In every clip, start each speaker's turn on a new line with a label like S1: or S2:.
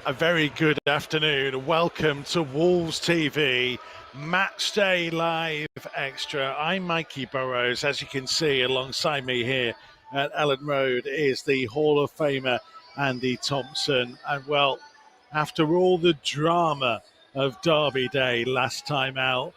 S1: A very good afternoon. Welcome to Wolves TV Matchday Live Extra. I'm Mikey Burrows. As you can see, alongside me here at Ellen Road is the Hall of Famer Andy Thompson. And well, after all the drama of Derby Day last time out,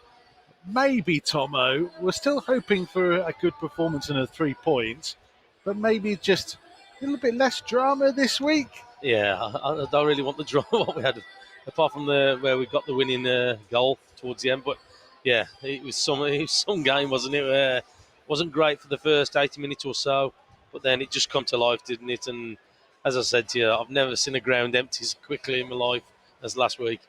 S1: maybe, Tomo, we're still hoping for a good performance and a 3 points, but maybe just a little bit less drama this week.
S2: Yeah, I don't really want the drama what we had, apart from where we got the winning goal towards the end. But yeah, it was some game, wasn't it? Wasn't great for the first 80 minutes or so, but then it just come to life, didn't it? And as I said to you, I've never seen a ground empty so quickly in my life as last week.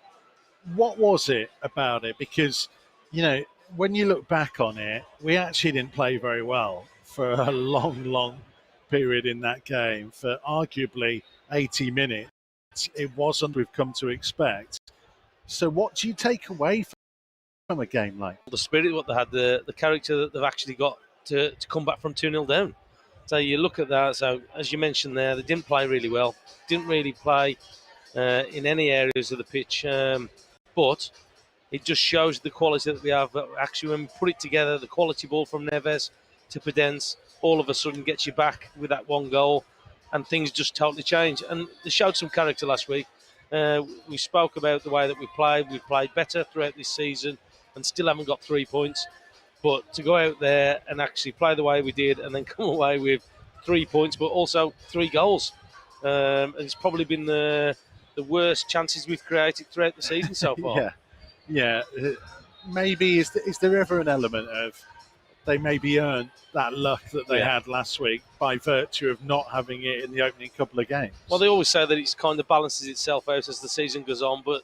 S1: What was it about it? Because, when you look back on it, we actually didn't play very well for a long period in that game. For arguably 80 minutes, it wasn't we've come to expect. So what do you take away from a game like?
S2: The spirit, what they had, the character that they've actually got to come back from 2-0 down. So you look at that, so as you mentioned there, they didn't play really well, didn't really play in any areas of the pitch, but it just shows the quality that we have. Actually, when we put it together, the quality ball from Neves to Pedence, all of a sudden gets you back with that one goal, and things just totally change. And they showed some character last week. We spoke about the way that we played. We've played better throughout this season and still haven't got 3 points. But to go out there and actually play the way we did and then come away with 3 points, but also 3 goals. And it's probably been the worst chances we've created throughout the season so far.
S1: Yeah. Maybe is there ever an element of they maybe earned that luck that they had last week by virtue of not having it in the opening couple of games?
S2: Well, they always say that it kind of balances itself out as the season goes on, but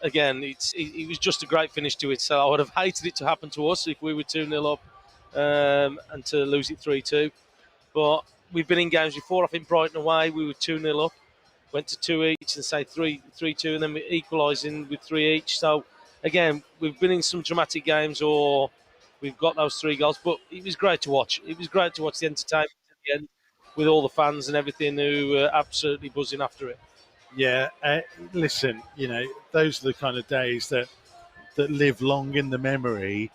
S2: again, it was just a great finish to it. So I would have hated it to happen to us if we were 2-0 up and to lose it 3-2. But we've been in games before. I think Brighton away, we were 2-0 up, went to 2 each and say 3-2, and then we're equalising with 3 each. So again, we've been in some dramatic games or we've got those 3 goals, but it was great to watch. It was great to watch the entertainment at the end with all the fans and everything who were absolutely buzzing after it.
S1: Yeah, listen, those are the kind of days that live long in the memory,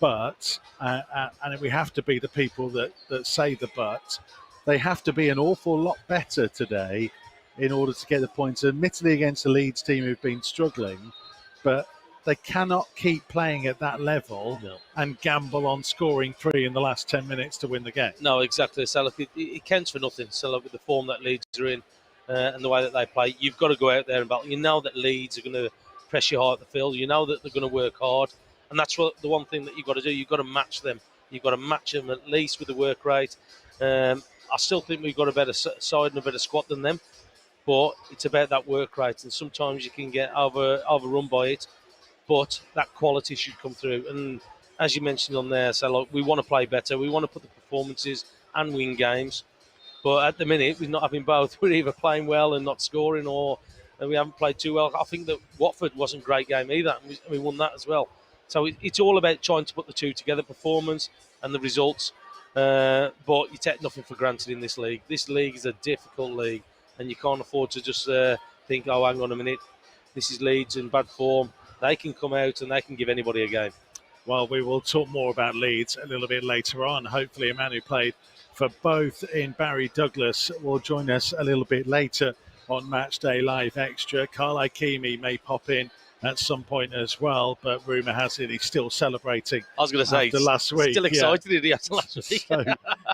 S1: but, and we have to be the people that say the but, they have to be an awful lot better today in order to get the points, admittedly against the Leeds team who've been struggling, but they cannot keep playing at that level and gamble on scoring 3 in the last 10 minutes to win the game.
S2: No, exactly. So look, it counts for nothing. So look at the form that Leeds are in and the way that they play. You've got to go out there and battle. You know that Leeds are going to press you hard at the field. You know that they're going to work hard. And that's the one thing that you've got to do. You've got to match them. You've got to match them at least with the work rate. I still think we've got a better side and a better squad than them. But it's about that work rate. And sometimes you can get overrun by it. But that quality should come through. And as you mentioned on there, so look, we want to play better. We want to put the performances and win games. But at the minute, we're not having both. We're either playing well and not scoring, or we haven't played too well. I think that Watford wasn't a great game either, and we won that as well. So it's all about trying to put the two together, performance and the results. But you take nothing for granted in this league. This league is a difficult league, and you can't afford to just think, oh, hang on a minute, this is Leeds in bad form. They can come out and they can give anybody a game.
S1: Well, we will talk more about Leeds a little bit later on. Hopefully a man who played for both in Barry Douglas will join us a little bit later on Matchday Live Extra. Kimi may pop in at some point as well, but rumour has it he's still celebrating.
S2: I was going to say,
S1: after last week.
S2: Still excited after last week.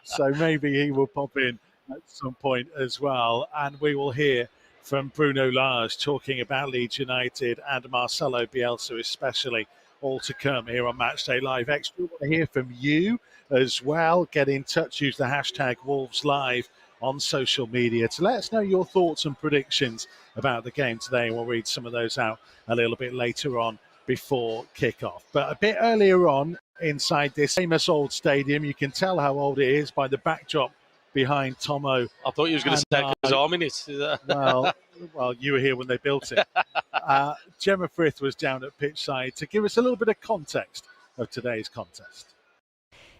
S1: so maybe he will pop in at some point as well. And we will hear from Bruno Lage talking about Leeds United and Marcelo Bielsa especially, all to come here on Matchday Live Extra. We want to hear from you as well. Get in touch, use the hashtag WolvesLive on social media to let us know your thoughts and predictions about the game today. We'll read some of those out a little bit later on before kickoff. But a bit earlier on inside this famous old stadium, you can tell how old it is by the backdrop behind Tomo.
S2: I thought you was going to say his arm in it.
S1: Well, you were here when they built it. Gemma Frith was down at pitchside to give us a little bit of context of today's contest.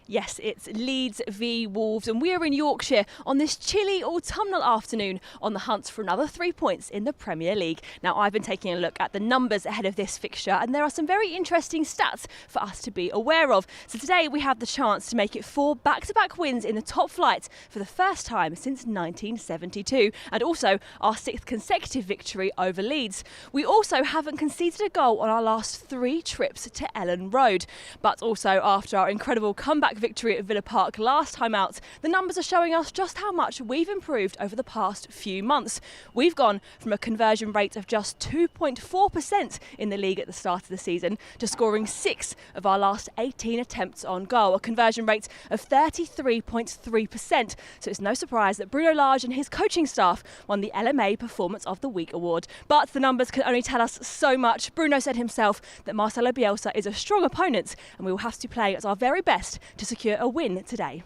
S3: Yes, it's Leeds v Wolves, and we are in Yorkshire on this chilly autumnal afternoon on the hunt for another 3 points in the Premier League. Now, I've been taking a look at the numbers ahead of this fixture, and there are some very interesting stats for us to be aware of. So today we have the chance to make it 4 back-to-back wins in the top flight for the first time since 1972, and also our 6th consecutive victory over Leeds. We also haven't conceded a goal on our last 3 trips to Ellen Road, but also after our incredible comeback victory at Villa Park last time out, the numbers are showing us just how much we've improved over the past few months. We've gone from a conversion rate of just 2.4% in the league at the start of the season to scoring 6 of our last 18 attempts on goal, a conversion rate of 33.3%. So it's no surprise that Bruno Lage and his coaching staff won the LMA Performance of the Week award. But the numbers can only tell us so much. Bruno said himself that Marcelo Bielsa is a strong opponent, and we will have to play at our very best to secure a win today.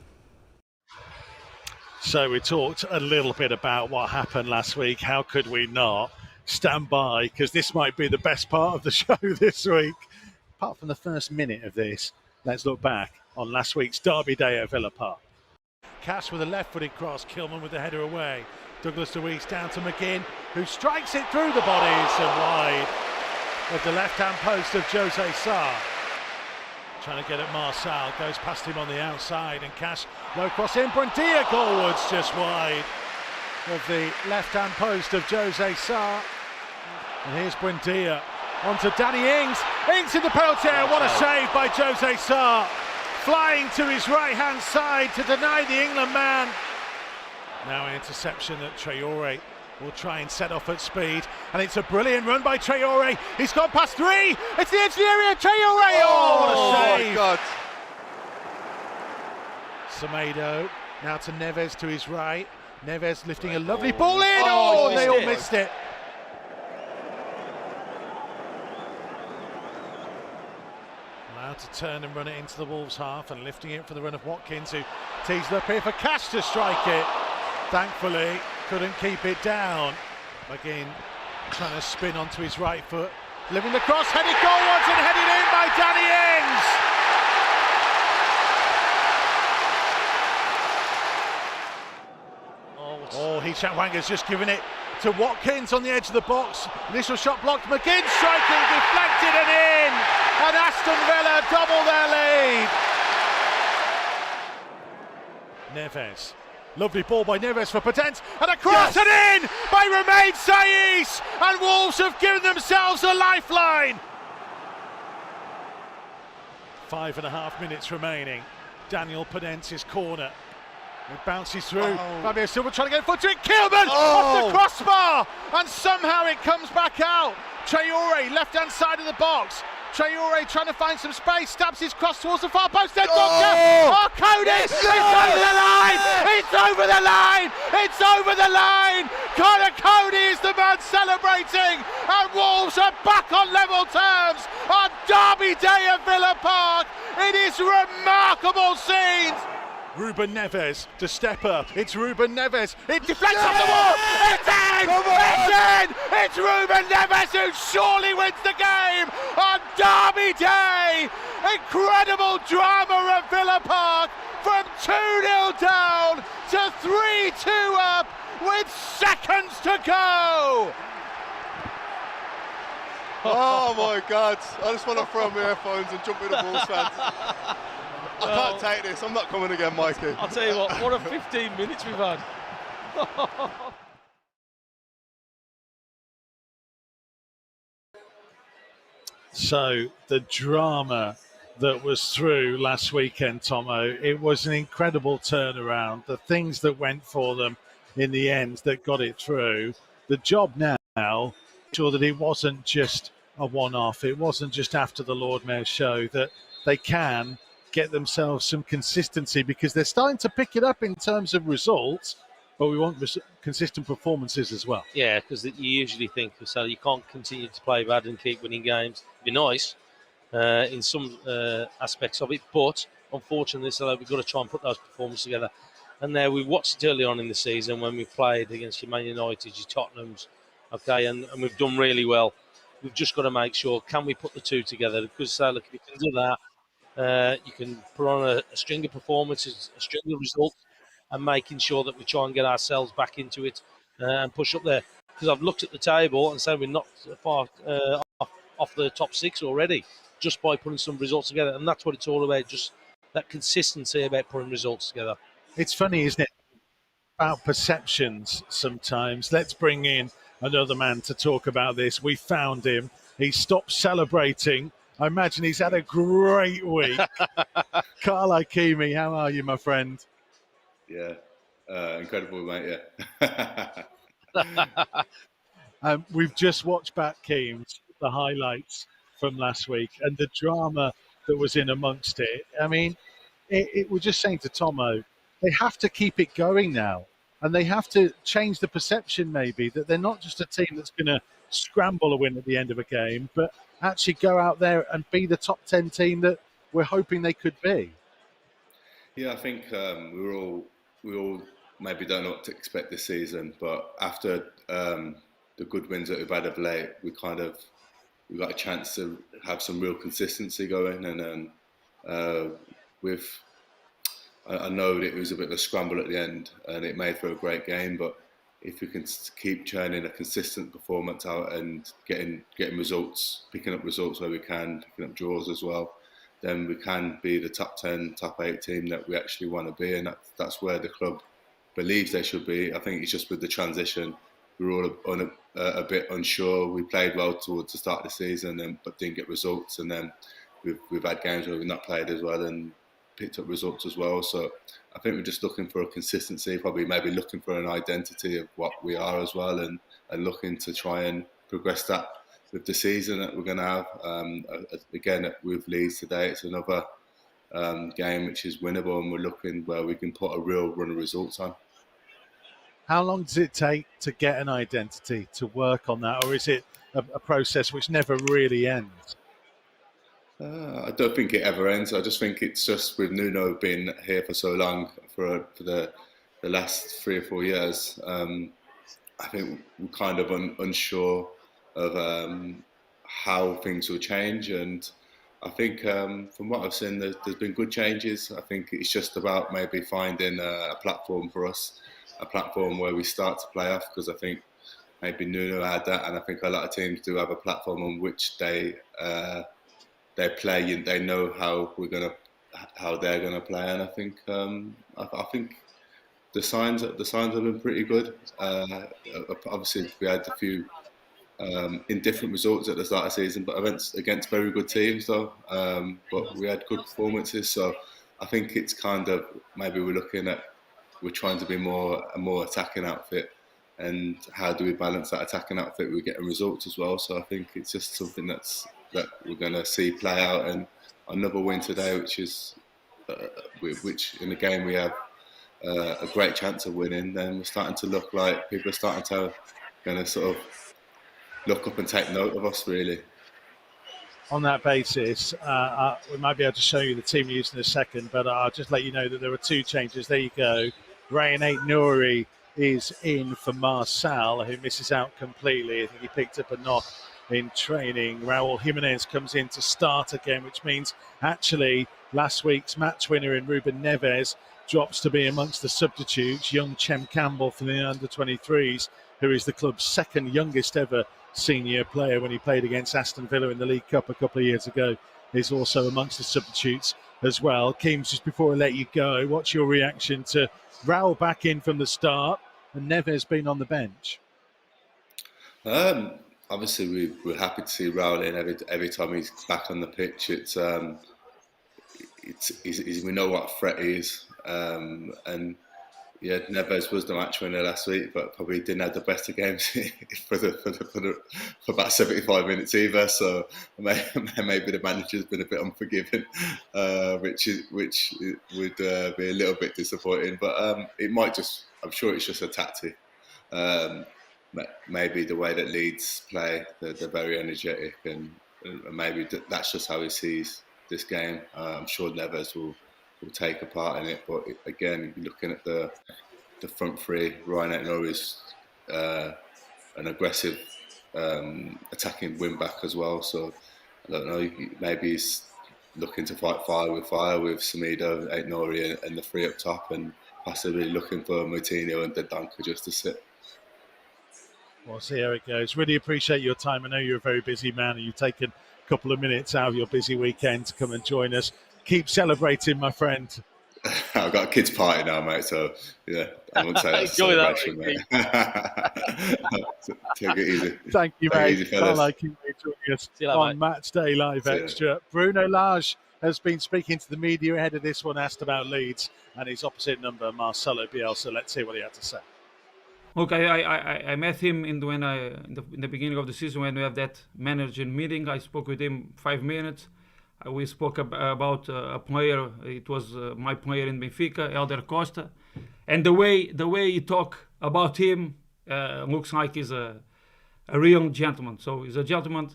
S1: So we talked a little bit about what happened last week. How could we not? Stand by, because this might be the best part of the show this week. Apart from the first minute of this, let's look back on last week's derby day at Villa Park. Cash with a left-footed cross, Kilman with the header away. Douglas Luiz down to McGinn, who strikes it through the bodies and wide of the left-hand post of Jose Sarr. Trying to get at Marçal, goes past him on the outside, and Cash, low cross in, Buendia goalwards, just wide of the left-hand post of Jose Sarr. And here's Buendia, onto Danny Ings, Ings in the penalty area, what a save by Jose Sarr, flying to his right-hand side to deny the England man. Now an interception that Traore will try and set off at speed, and it's a brilliant run by Traore. He's gone past 3. It's the edge of the area. Traore. Oh, what a save!
S4: My God.
S1: Semedo now to Neves to his right. Neves lifting a lovely ball in. Oh, they all missed it. Allowed to turn and run it into the Wolves half, and lifting it for the run of Watkins, who tees it up here for Cash to strike it. Thankfully, couldn't keep it down. McGinn trying to spin onto his right foot, living the cross, headed goalwards and headed in by Danny Ings. Hisham Wanga's just given it to Watkins on the edge of the box. Initial shot blocked, McGinn striking, deflected and in. And Aston Villa double their lead. Neves. Lovely ball by Neves for Potence, and a cross and in by Romain Saiss, and Wolves have given themselves a lifeline. 5.5 minutes remaining. Daniel Podence's corner. It bounces through. Fabio Silva trying to get a foot to it. Kilman off the crossbar, and somehow it comes back out. Traore, left-hand side of the box. Traore trying to find some space, stabs his cross towards the far post. Then Cody! Yes, it's over the line! It's over the line! It's over the line! Connor Cody is the man celebrating, and Wolves are back on level terms on Derby Day at Villa Park. It is remarkable scenes. Ruben Neves to step up. It's Ruben Neves. It deflects off the wall. It's in! It's in! It's Ruben Neves who surely wins the game on Derby Day. Incredible drama at Villa Park, from 2-0 down to 3-2 up with seconds to go.
S4: Oh my God! I just want to throw my earphones and jump in the Bulls fans. I can't take this. I'm not coming again, Mikey.
S2: I'll tell you what a 15 minutes we've had.
S1: So the drama that was through last weekend, Tomo, it was an incredible turnaround. The things that went for them in the end that got it through. The job now, sure that it wasn't just a one-off. It wasn't just after the Lord Mayor's show, that they can get themselves some consistency, because they're starting to pick it up in terms of results, but we want consistent performances as well.
S2: Yeah, because you usually think, so you can't continue to play bad and keep winning games. It'd be nice in some aspects of it, but unfortunately, so we've got to try and put those performances together. And there, we watched it early on in the season when we played against your Man United, your Tottenhams, okay, and we've done really well. We've just got to make sure, can we put the two together? Because look, if we can do that, You can put on a string of performances, a string of results, and making sure that we try and get ourselves back into it and push up there. Because I've looked at the table and said we're not far off the top 6 already, just by putting some results together. And that's what it's all about, just that consistency about putting results together.
S1: It's funny, isn't it, about perceptions sometimes. Let's bring in another man to talk about this. We found him. He stopped celebrating. I imagine he's had a great week. Carlo Kimi, how are you, my friend?
S5: Yeah, incredible, mate. Yeah.
S1: We've just watched back, Keems, the highlights from last week and the drama that was in amongst it. I mean, we're just saying to Tomo, they have to keep it going now. And they have to change the perception, maybe, that they're not just a team that's going to scramble a win at the end of a game, but actually go out there and be the top 10 team that we're hoping they could be.
S5: Yeah, I think we all maybe don't know what to expect this season, but after the good wins that we've had of late, we got a chance to have some real consistency going, and with I know that it was a bit of a scramble at the end, and it made for a great game. But if we can keep churning a consistent performance out and getting results, picking up results where we can, picking up draws as well, then we can be the top 10, top 8 team that we actually want to be, and that's where the club believes they should be. I think it's just with the transition, we were all a bit unsure. We played well towards the start of the season, but didn't get results, and then we've had games where we've not played as well and picked up results as well. So I think we're just looking for a consistency, probably maybe looking for an identity of what we are as well, and looking to try and progress that with the season that we're going to have. Again, with Leeds today, it's another game which is winnable, and we're looking where we can put a real run of results on.
S1: How long does it take to get an identity, to work on that, or is it a process which never really ends?
S5: I don't think it ever ends. I just think it's just with Nuno being here for so long, for the last 3 or 4 years. I think we're kind of unsure of how things will change, and I think from what I've seen, there's been good changes. I think it's just about maybe finding a platform for us, a platform where we start to play off, because I think maybe Nuno had that, and I think a lot of teams do have a platform on which they play, and they know how they're gonna play, and I think I think the signs have been pretty good. Obviously, we had a few indifferent results at the start of the season, but against very good teams though. But we had good performances, so I think it's kind of maybe we're trying to be a more attacking outfit, and how do we balance that attacking outfit with getting results as well. So I think it's just something that we're going to see play out, and another win today, which in the game we have a great chance of winning. Then we're starting to look like people are starting to kind of sort of look up and take note of us, really.
S1: On that basis, we might be able to show you the team used in a second, but I'll just let you know that there were 2 changes. There you go. Rayan Nouri is in for Marçal, who misses out completely. I think he picked up a knock in training. Raul Jimenez comes in to start again, which means actually last week's match winner in Ruben Neves drops to be amongst the substitutes. Young Chem Campbell from the under-23s, who is the club's second youngest ever senior player when he played against Aston Villa in the League Cup a couple of years ago, is also amongst the substitutes as well. Keems, just before I let you go, what's your reaction to Raul back in from the start and Neves being on the bench?
S5: Obviously, we're happy to see Raul in every time he's back on the pitch. We know what threat he is, and yeah, Neves was the match winner last week, but probably didn't have the best of games for about 75 minutes either. So maybe the manager's been a bit unforgiving, which would be a little bit disappointing. But I'm sure it's just a tactic. Maybe the way that Leeds play, they're very energetic, and maybe that's just how he sees this game. I'm sure Neves will take a part in it, but again, you're looking at the front three. Ryan Nouri is an aggressive attacking wing back as well, so I don't know, maybe looking to fight fire with Semedo, Aït-Nouri and the three up top, and possibly looking for Moutinho and Dendoncker just to sit.
S1: We'll see how it goes. Really appreciate your time. I know you're a very busy man and you've taken a couple of minutes out of your busy weekend to come and join us. Keep celebrating, my friend.
S5: I've got a kids' party now, mate, so yeah, I wouldn't say that's a
S2: Enjoy that,
S5: celebration, mate. Take it easy.
S1: Thank you,
S5: Take it
S1: mate.
S5: easy, fellas.
S1: Carlo Kimi joining us
S2: See you later,
S1: on Matchday Live
S5: See ya.
S1: Extra. Bruno Lage has been speaking to the media ahead of this one, asked about Leeds and his opposite number, Marcelo Bielsa. Let's hear what he had to say.
S6: Look, I met him in the beginning of the season when we have that manager meeting. I spoke with him 5 minutes. We spoke about a player. It was my player in Benfica, Elder Costa, and the way he talk about him looks like he's a real gentleman. So he's a gentleman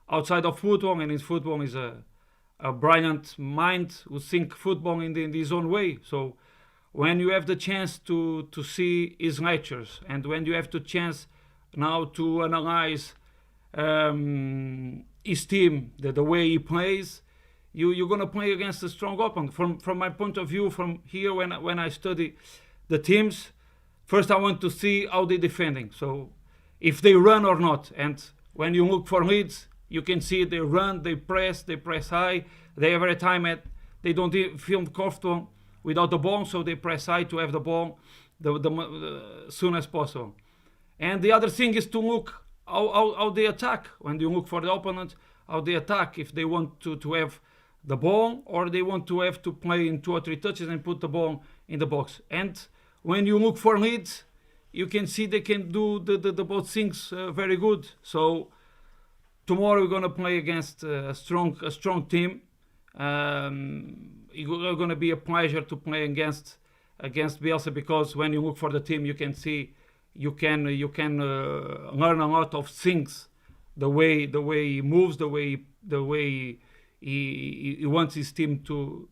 S6: outside of football, and in football he's a brilliant mind who think football in his own way. So when you have the chance to see his lectures, and when you have the chance now to analyze his team, the way he plays, you're gonna play against a strong opponent. From my point of view, from here when I study the teams, first I want to see how they're defending. So if they run or not, and when you look for Leeds, you can see they run, they press high. They every time they don't feel comfortable without the ball, so they press high to have the ball the soon as possible. And the other thing is to look how they attack. When you look for the opponent, how they attack, if they want to have the ball or they want to have to play in 2 or 3 touches and put the ball in the box. And when you look for Leeds, you can see they can do the both things very good. So tomorrow we're gonna play against a strong team. It's going to be a pleasure to play against Bielsa, because when you look for the team, you can see you can learn a lot of things, the way he moves, the way he wants his team to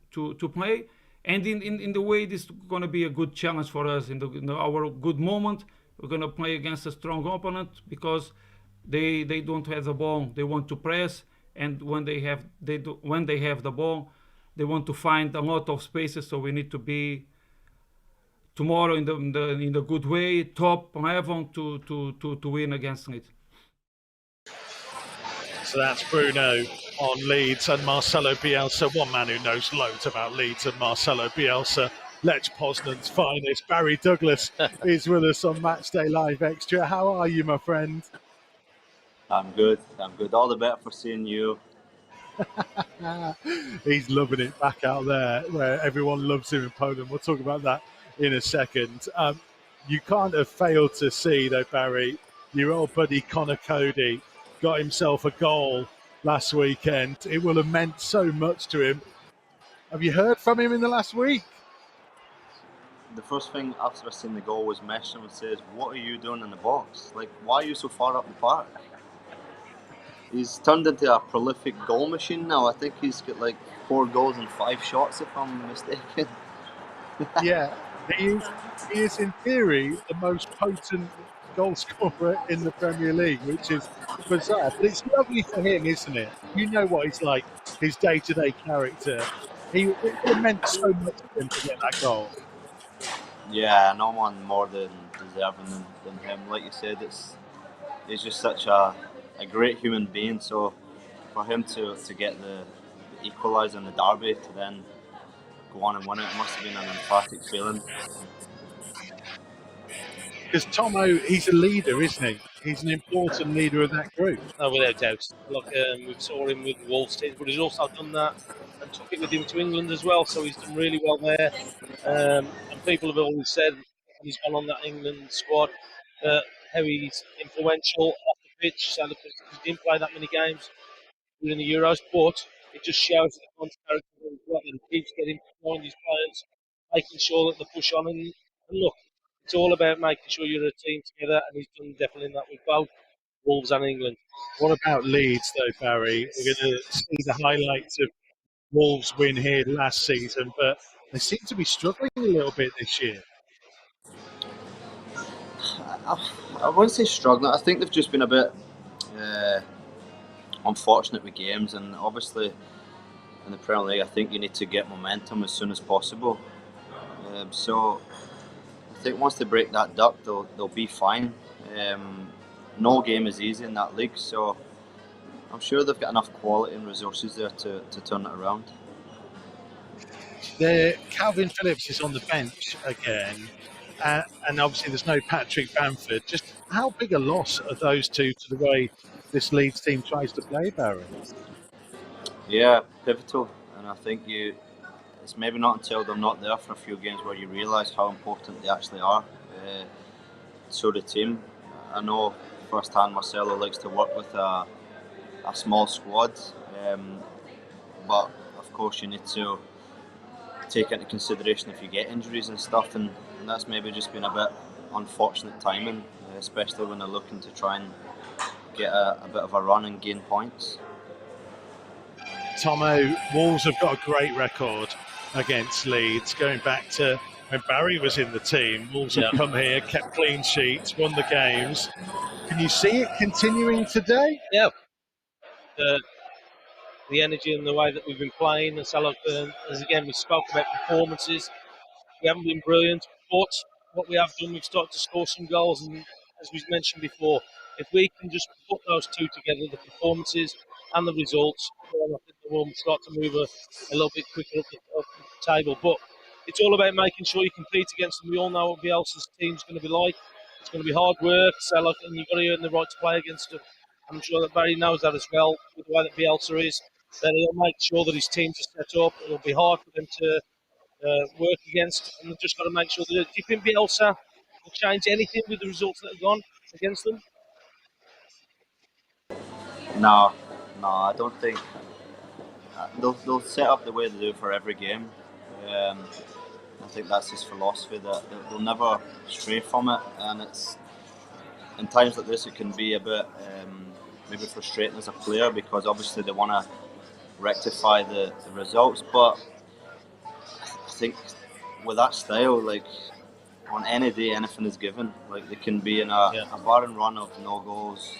S6: play, and in the way this is going to be a good challenge for us in our good moment. We're going to play against a strong opponent because they don't have the ball, they want to press, and when they have the ball, they want to find a lot of spaces. So we need to be tomorrow in the good way, top level to win against Leeds.
S1: So that's Bruno on Leeds and Marcelo Bielsa, one man who knows loads about Leeds and Marcelo Bielsa. Lech Poznan's finest, Barry Douglas, is with us on Matchday Live Extra. How are you, my friend?
S7: I'm good. All the better for seeing you.
S1: He's loving it back out there where everyone loves him in Poland. We'll talk about that in a second. You can't have failed to see, though, Barry, your old buddy Connor Cody got himself a goal last weekend. It will have meant so much to him. Have you heard from him in the last week?
S7: The first thing after I seen the goal was messaging him and says, "What are you doing in the box? Like, why are you so far up the park?" He's turned into a prolific goal machine now. I think he's got like 4 goals and 5 shots, if I'm mistaken.
S1: Yeah, he is in theory the most potent goal scorer in the Premier League, which is bizarre. But it's lovely for him, isn't it? You know what he's like, his day-to-day character. It meant so much to him to get that goal.
S7: Yeah, no one more than deserving than him. Like you said, he's just such a great human being. So for him to get the equaliser in the derby, to then go on and win it, must have been an emphatic feeling.
S1: Because Tomo, he's a leader, isn't he? He's an important leader of that group.
S2: No, without doubt. Look, we saw him with Wolves team, but he's also done that and took it with him to England as well. So he's done really well there. And people have always said he's gone on that England squad, how he's influential off the pitch. So he didn't play that many games during the Euros, but it just shows the kind of character as well. And he keeps getting behind his players, making sure that they push on. And look, it's all about making sure you're a team together, and he's done definitely that with both Wolves and England.
S1: What about Leeds, though, Barry? We're going to see the highlights of Wolves' win here last season, but they seem to be struggling a little bit this year.
S7: I wouldn't say struggling. I think they've just been a bit unfortunate with games, and obviously in the Premier League, I think you need to get momentum as soon as possible. So I think once they break that duck, they'll be fine. No game is easy in that league, so I'm sure they've got enough quality and resources there to turn it around.
S1: Calvin Phillips is on the bench again, and obviously there's no Patrick Bamford. Just how big a loss are those two to the way this Leeds team tries to play, Barry?
S7: Yeah, pivotal, and I think it's maybe not until they're not there for a few games where you realise how important they actually are. So the team, I know firsthand Marcelo likes to work with a small squad, but of course you need to take into consideration if you get injuries and stuff, and that's maybe just been a bit unfortunate timing, especially when they're looking to try and get a bit of a run and gain points.
S1: Tomo, Wolves have got a great record against Leeds, going back to when Barry was in the team. Wolves have come here, kept clean sheets, won the games. Can you see it continuing today?
S2: Yeah. The energy and the way that we've been playing, and so as again we spoke about performances, we haven't been brilliant, but what we have done, we've started to score some goals, and as we mentioned before, if we can just put those two together, the performances and the results, then I think we'll start to move a little bit quicker up the table. But it's all about making sure you compete against them. We all know what Bielsa's team's going to be like. It's going to be hard work, and you've got to earn the right to play against them. I'm sure that Barry knows that as well, with the way that Bielsa is. That he'll make sure that his teams are set up. It'll be hard for them to work against, and they've just got to make sure that. Do you think Bielsa will change anything with the results that have gone against them?
S7: No, I don't think. They'll set up the way they do for every game. I think that's his philosophy, that they'll never stray from it, and it's in times like this it can be a bit maybe frustrating as a player, because obviously they want to rectify the results, but I think with that style, like on any day anything is given. Like they can be in a barren run of no goals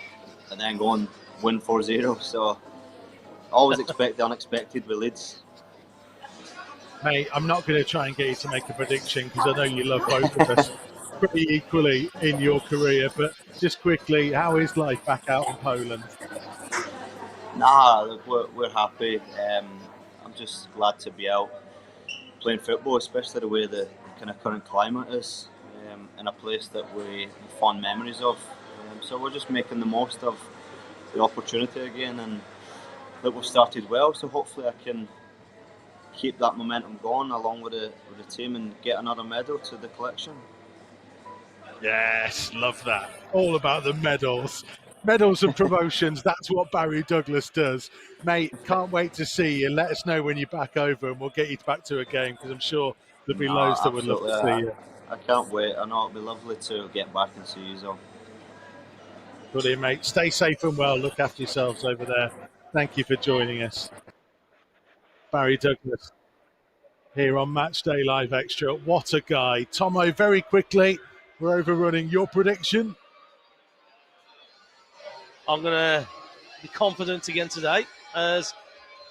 S7: and then go and win 4-0, so always expect the unexpected with Leeds.
S1: Mate, I'm not going to try and get you to make a prediction because I know you love both of us pretty equally in your career, but just quickly, how is life back out in Poland?
S7: Look, we're happy. I'm just glad to be out playing football, especially the way the kind of current climate is, in a place that we have fond memories of. So we're just making the most of the opportunity again, and look, we've started well, so hopefully I can keep that momentum going along with the team and get another medal to the collection.
S1: Yes, love that. All about the medals. Medals and promotions, that's what Barry Douglas does. Mate, can't wait to see you. Let us know when you're back over and we'll get you back to a game, because I'm sure there'll be loads that would love to see you.
S7: I can't wait. I know it'll be lovely to get back and see you all.
S1: Brilliant, mate. Stay safe and well. Look after yourselves over there. Thank you for joining us. Barry Douglas here on Matchday Live Extra. What a guy. Tomo, very quickly, we're overrunning. Your prediction?
S2: I'm going to be confident again today, as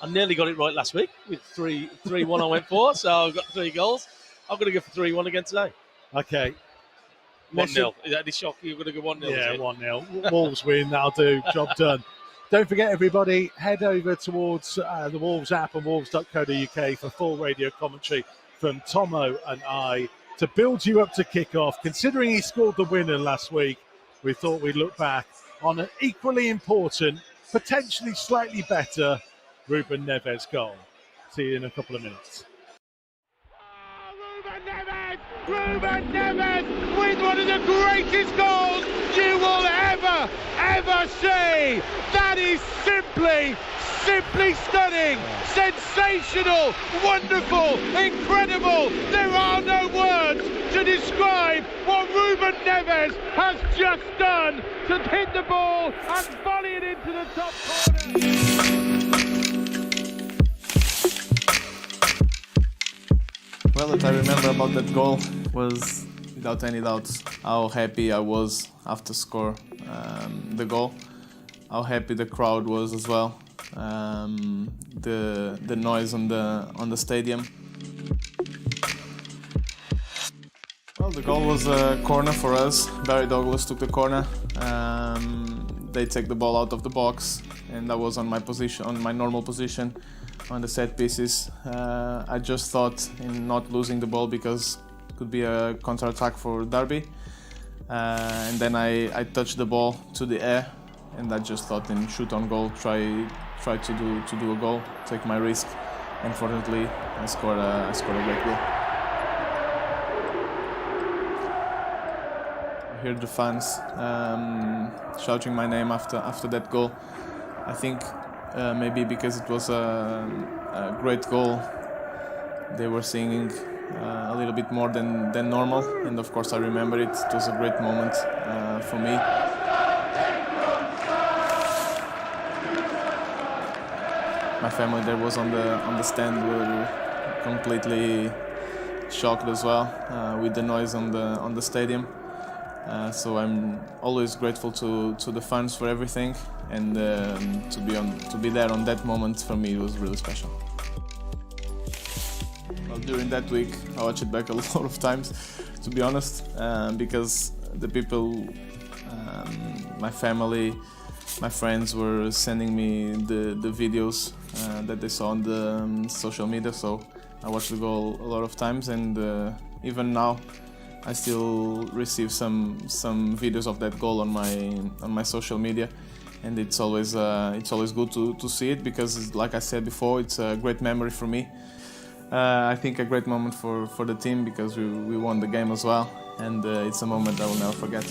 S2: I nearly got it right last week with 3-1 I went for, so I've got 3 goals. I'm going to go for 3-1 again today.
S1: Okay.
S2: 1-0. Is that any shock? You're going to go 1-0?
S1: Yeah, 1-0. Wolves win. That'll do. Job done. Don't forget, everybody, head over towards the Wolves app and wolves.co.uk for full radio commentary from Tomo and I to build you up to kick-off. Considering he scored the winner last week, we thought we'd look back on an equally important, potentially slightly better Ruben Neves goal. See you in a couple of minutes.
S8: Ruben Neves with one of the greatest goals you will ever see. That is simply stunning, sensational, wonderful, incredible. There are no words to describe what Ruben Neves has just done to hit the ball and volley it into the top corner.
S9: Well, what I remember about that goal was, without any doubts, how happy I was after score the goal, how happy the crowd was as well. the noise on the stadium. Well, the goal was a corner for us. Barry Douglas took the corner. They take the ball out of the box, and I was on my position, on my normal position, on the set pieces. I just thought in not losing the ball because it could be a counter-attack for Derby. And then I touched the ball to the air, and I just thought in shoot on goal, try to do a goal, take my risk. And fortunately, I scored a great goal. I heard the fans shouting my name after that goal. I think maybe because it was a great goal, they were singing a little bit more than normal, and of course I remember it. It was a great moment for me. My family that was on the stand were completely shocked as well with the noise on the stadium. So I'm always grateful to the fans for everything, and to be there on that moment for me was really special. Well, during that week, I watched it back a lot of times, to be honest, because the people, my family, my friends were sending me the videos that they saw on the social media. So I watched the goal a lot of times, and even now I still receive some videos of that goal on my social media, and it's always good to see it, because, like I said before, it's a great memory for me. I think a great moment for the team, because we won the game as well, and it's a moment I will never forget.